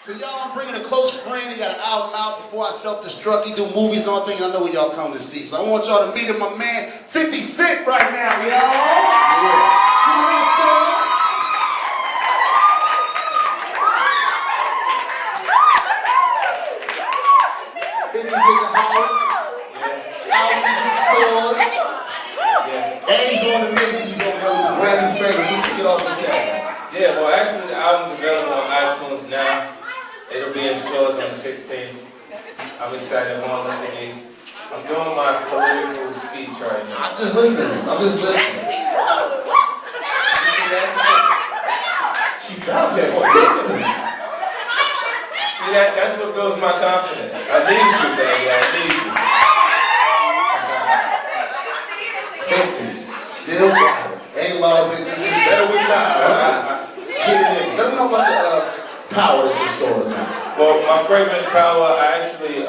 So y'all, I'm bringing a close friend. He got an album out, Before I Self Destruct. He do movies and all things, and I know what y'all come to see. So I want y'all to meet him, my man, 50 Cent right now, y'all. In the house, albums in stores, and he's going to Macy's over there with brand new favorites. Just kick it off with that. Yeah, well, actually, the album's available on iTunes now. It'll be in stores on the 16th. I'm excited, more than me. I'm doing my political speech right now. I'm just listening. She bounces at 60. See, that's what builds my confidence. I need you, baby. I need you. 50. Still got it. Ain't lost it. It's better with time, huh? Get it in. Let them know about the power that's in stores now. Well, my fragrance power, I actually, I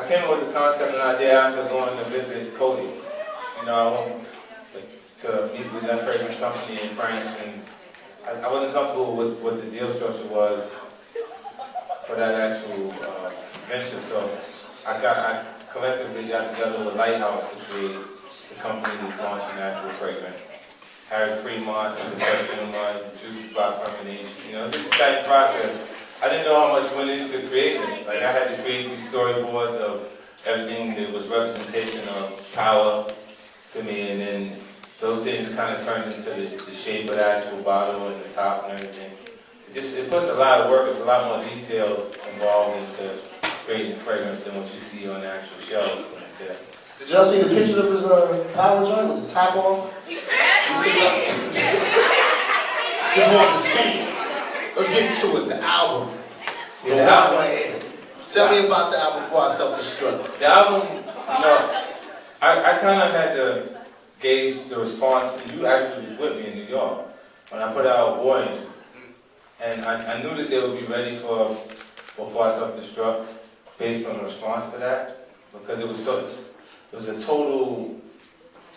came up with the concept and idea after going to visit Cody. You know, I went to meet with that fragrance company in France, and I wasn't comfortable with what the deal structure was for that actual venture. So I collectively got together with Lighthouse to create the company that's launching actual fragrance. Harry Fremont is the president of mine, the Juices by Fermentation. You know, it's an exciting process. I didn't know how much went into creating it. Like, I had to create these storyboards of everything that was representation of power to me, and then those things kind of turned into the shape of the actual bottle and the top and everything. It puts a lot of work. There's a lot more details involved into creating fragrance than what you see on the actual shelves when it's there. Did y'all see the pictures of his power joint with the top off? Just want to see. Let's get into it. The album. Yeah, the album. Tell me about the album Before I Self Destruct. The album, you know, I kind of had to gauge the response. You actually was with me in New York when I put out Orange, and I knew that they would be ready for Before I Self Destruct based on the response to that, because it was a total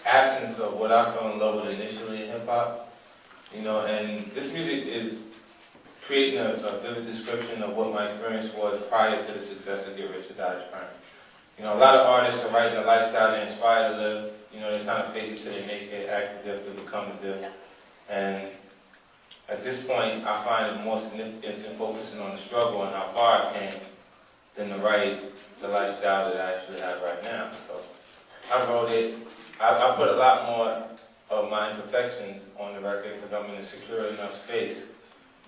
absence of what I fell in love with initially in hip hop, you know. And this music is creating a vivid description of what my experience was prior to the success of Get Rich or Die Trying. You know, a lot of artists are writing a lifestyle they inspire to live. You know, they kind of fake it till they make it, act as if, they become as if. And at this point, I find it more significance in focusing on the struggle and how far I came than to write the lifestyle that I actually have right now. So I wrote it. I put a lot more of my imperfections on the record because I'm in a secure enough space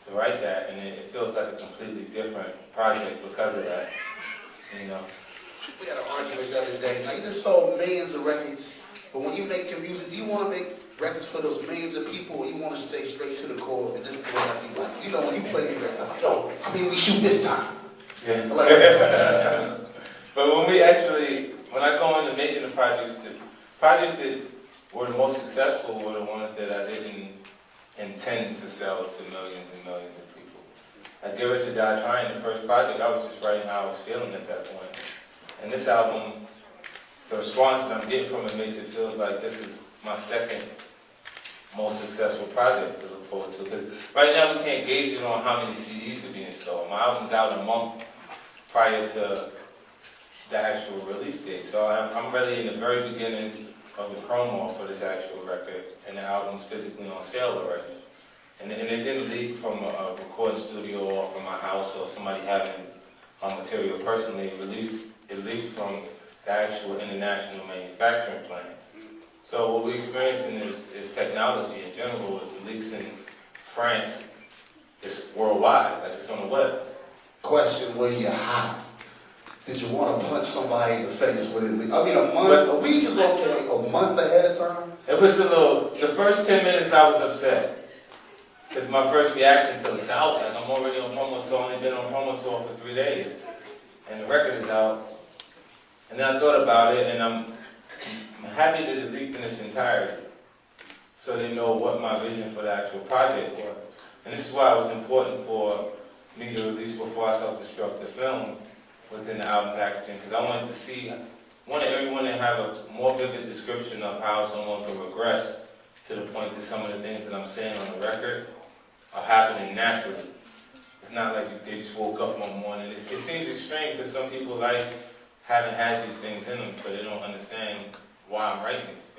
to write that, and it feels like a completely different project because of that, you know. We had an argument the other day. Now, you just sold millions of records, but when you make your music, do you want to make records for those millions of people, or you want to stay straight to the core and just do what you like? You know, when you play the record, yo, I mean, we shoot this time. Yeah. But when I go into making the projects that were the most successful were the ones that I didn't intend to sell to millions and millions of people. At Get Rich or Die Trying, the first project, I was just writing how I was feeling at that point. And this album, the response that I'm getting from it makes it feel like this is my second most successful project to look forward to. Because right now we can't gauge it on how many CDs are being sold. My album's out a month prior to the actual release date. So I'm really in the very beginning of the promo for this actual record, and the album's physically on sale already. And it didn't leak from a recording studio or from my house or somebody having material personally. It leaked from the actual international manufacturing plants. So what we're experiencing is technology in general. If it leaks in France, it's worldwide, like it's on the web. Question, were you hot? Did you want to punch somebody in the face with it? I mean, a week is okay, a month ahead of time? It was the first 10 minutes I was upset. Because my first reaction to it's out, like I'm already on promo tour, only been on promo tour for 3 days. And the record is out. And then I thought about it, and I'm happy that it leaked in its entirety. So they know what my vision for the actual project was. And this is why it was important for me to release Before I Self Destruct the film within the album packaging, because I wanted everyone to have a more vivid description of how someone can regress to the point that some of the things that I'm saying on the record are happening naturally. It's not like they just woke up one morning. It seems extreme because some people haven't had these things in them, so they don't understand why I'm writing these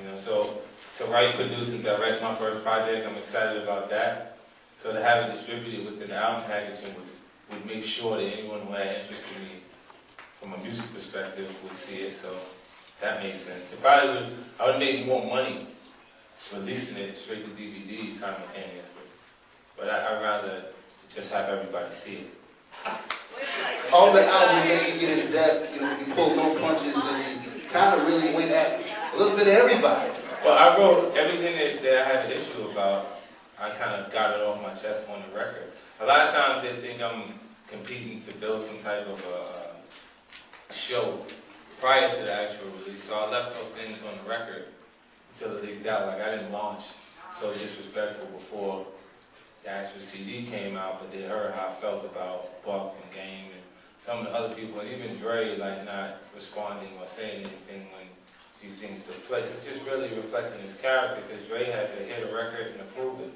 things. So to write, produce, and direct my first project, I'm excited about that. So to have it distributed within the album packaging would make sure that anyone who had interest in me from a music perspective would see it. So that made sense. I would make more money releasing it straight to DVD simultaneously. But I'd rather just have everybody see it. All the album made you get in depth, you pulled no punches, and you kind of really went at a little bit of everybody. Well, I wrote everything that I had an issue about. I kind of got it off my chest on the record. A lot of times they think I'm competing to build some type of a show prior to the actual release, so I left those things on the record until it leaked out. Like, I didn't launch So Disrespectful before the actual CD came out, but they heard how I felt about Buck and Game and some of the other people, and even Dre, like, not responding or saying anything when these things took place. It's just really reflecting his character, because Dre had to hit a record and approve it.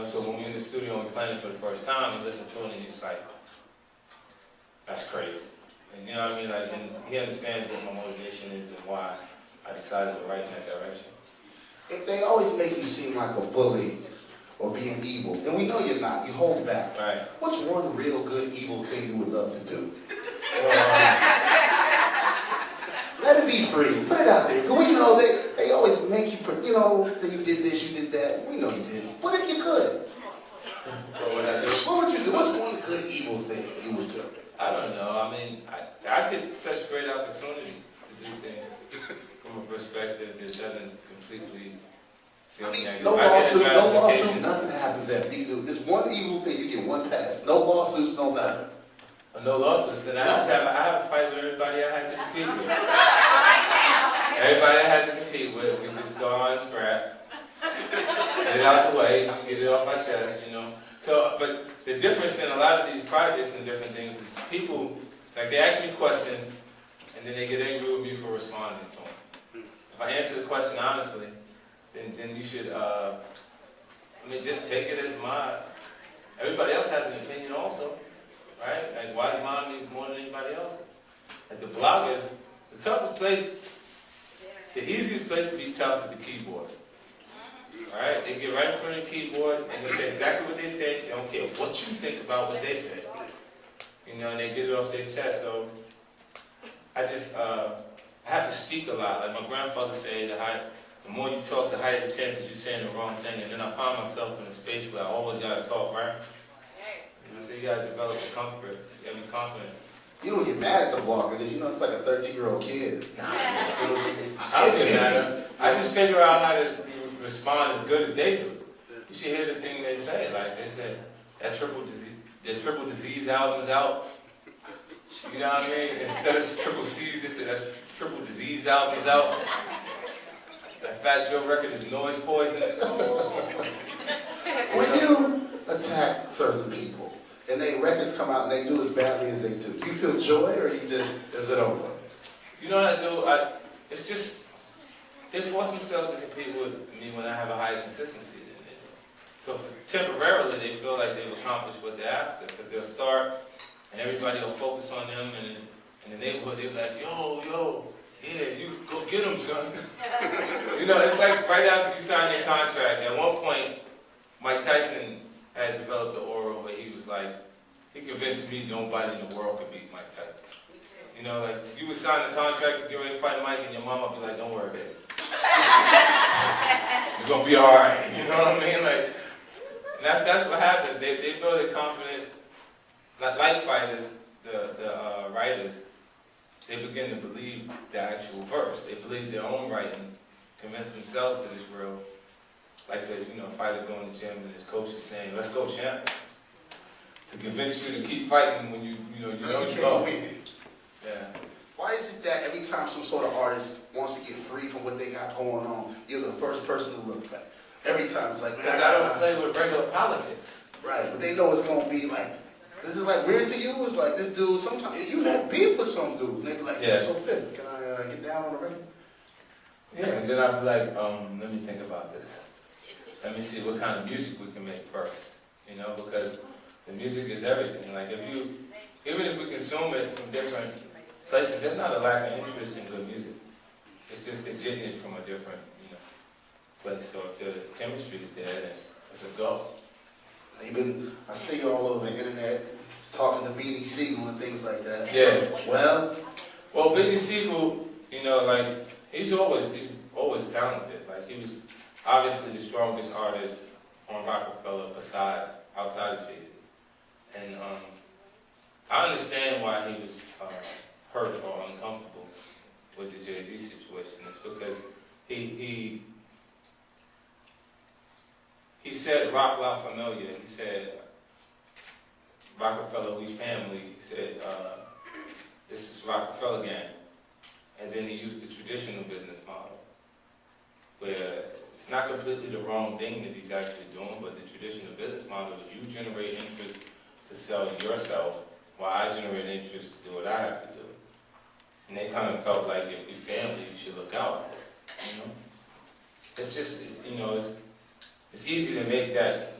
So when we're in the studio and we're playing it for the first time, you listen to it and he's like, that's crazy. And you know what I mean? Like, and he understands what my motivation is and why I decided to write in that direction. If they always make you seem like a bully or being evil, and we know you're not, you hold back. Right. What's one real good evil thing you would love to do? Let it be free. Put it out there. Because we know they always make you, say you did this, you did that. We know you did. What if you could? What would I do? What would you do? What's one good evil thing you would do? I don't know. I mean, I could such great opportunities to do things from a perspective that doesn't completely feel negative. No lawsuit, nothing happens after you do this one evil thing. You get one pass. No lawsuits, no nothing. No lawsuits. Then I have a fight with everybody I had to compete with. Everybody I had to compete with, we just go on and scrap. Get it out of the way, get it off my chest, So, but the difference in a lot of these projects and different things is people, like, they ask me questions, and then they get angry with me for responding to them. If I answer the question honestly, then you should, just take it as mine. Everybody else has an opinion also, right? Like, why mine means more than anybody else's? Like, the bloggers, the toughest place, the easiest place to be tough is the keyboard. Alright? They get right in front of the keyboard and they say exactly what they say. They don't care what you think about what they say. And they get it off their chest. So I have to speak a lot. Like my grandfather said, the more you talk, the higher the chances you're saying the wrong thing. And then I find myself in a space where I always gotta talk, right? So you gotta develop the comfort. You gotta be confident. You don't get mad at the blogger because it's like a 13-year-old kid. I don't get mad at them. I just figure out how to respond as good as they do. You should hear the thing they say. Like they said, that triple disease album is out. You know what I mean? Instead of triple C's, they said that triple disease album is out. That Fat Joe record is noise poison. When you attack certain people and their records come out and they do as badly as they do you feel joy, or is it over? You know what I do? It's just, they force themselves to compete with me when I have a higher consistency than they do. So temporarily, they feel like they've accomplished what they're after, because they'll start, and everybody will focus on them, and in the neighborhood, they'll be like, yo, yeah, you go get them, son. It's like right after you sign your contract. At one point, Mike Tyson had developed the aura where he was like, he convinced me nobody in the world could beat Mike Tyson. Like, you would sign the contract, get ready to fight Mike, and your mom would be like, don't worry, baby. You're going to be all right. You know what I mean? Like, and that's what happens. They build their confidence. Like fighters, the writers, they begin to believe the actual verse. They believe their own writing, convince themselves to this world. Like the fighter going to the gym and his coach is saying, let's go, champ. To convince you to keep fighting when you can't win. Yeah. Why is it that every time some sort of artist wants to get free from what they got going on, you're the first person to look back? Every time it's like, because I don't play with regular politics. Right, but they know it's going to be like, this is like weird to you. It's like this dude, sometimes you've had beef with some dude. And they be like, you're so fifth. Can I get down on the record? Yeah, and then I'd be like, let me think about this. Let me see what kind of music we can make first. know, because the music is everything. Like even if we consume it from different places, there's not a lack of interest in good music. It's just they're getting it from a different, place. So if the chemistry is there, then it's a go. Even I see you all over the internet talking to B.D. Siegel and things like that. Yeah. Well, B.D. Siegel, like he's always talented. Like he was obviously the strongest artist on Rockefeller outside of Jay-Z. And I understand why he was hurt or uncomfortable with the Jay-Z situation. It's because he said Rock La Familia. He said Rockefeller, we family. He said this is Rockefeller gang. And then he used the traditional business model, where it's not completely the wrong thing that he's actually doing, but the traditional business model is you generate interest to sell yourself, while I generate interest to do what I have to do. And they kind of felt like if you're family, you should look out. It's just, it's easy to make that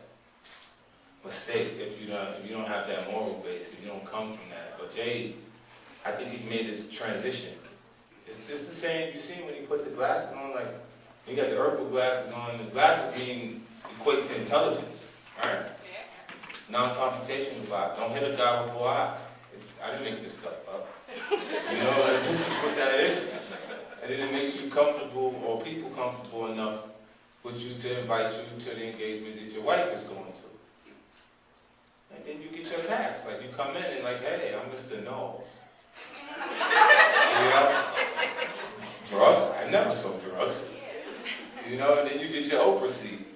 mistake if you don't have that moral base, if you don't come from that. But Jay, I think he's made a transition. It's just the same. You see when he put the glasses on, like you got the purple glasses on. The glasses equate to intelligence, right? Non-confrontational vibe. Don't hit a guy with 4 eyes. I didn't make this stuff up. This is what that is. And then it makes you comfortable, or people comfortable enough with you to invite you to the engagement that your wife is going to. And then you get your pass. Like you come in and like, hey, I'm Mr. Knowles. Drugs? I never sold drugs. And then you get your Oprah seat.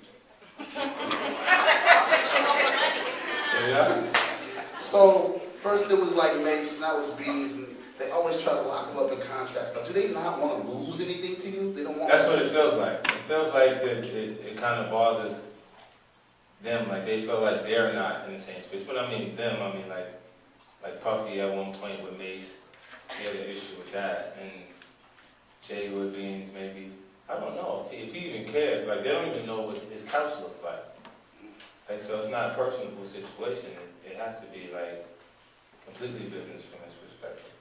so first it was like Mace, now it's Beans, and they always try to lock them up in contracts. But do they not want to lose anything to you? They don't want. That's what it feels like. It feels like that it kind of bothers them. Like they feel like they're not in the same space. But I mean them. I mean like Puffy at one point with Mace, he had an issue with that, and Jay with Beans maybe. I don't know if he even cares. Like they don't even know what his couch looks like. Like so, it's not a personable situation. It has to be like completely business from his perspective.